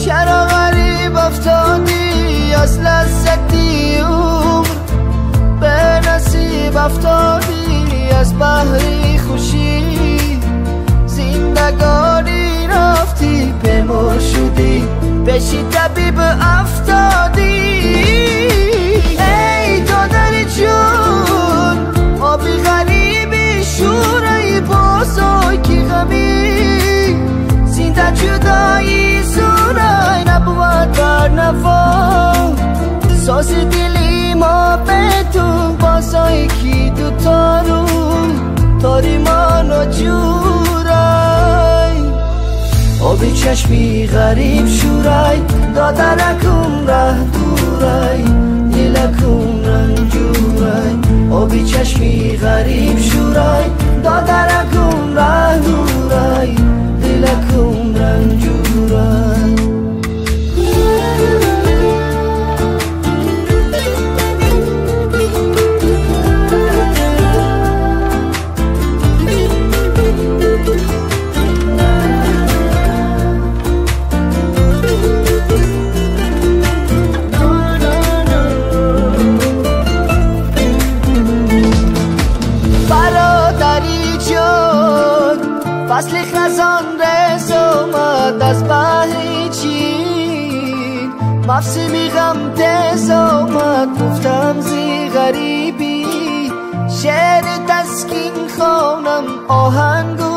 چرا غریب افتادی از لذتی عمر به نصیب افتادی از بحری خوشی زندگانی رفتی به مر شدی بشی طبیب افتادی ای دادر جون آبی غریبی شورای بازای کی غمی زنده جدایی سورای نبود بر نفا ساز دلی ما بدون بازای کی دوتا رو تاری منو جورای آبی چشمی غریب شورای دادرکم ره دورای دلکم رنجورای آبی چشمی غریب شورای دادرکم ره دورای دلکم رنجورای فصل خزان رز اومد از بحر چین مفسمی غم تز اومد گفتم زی غریبی شعر تسکین خوانم آهنگو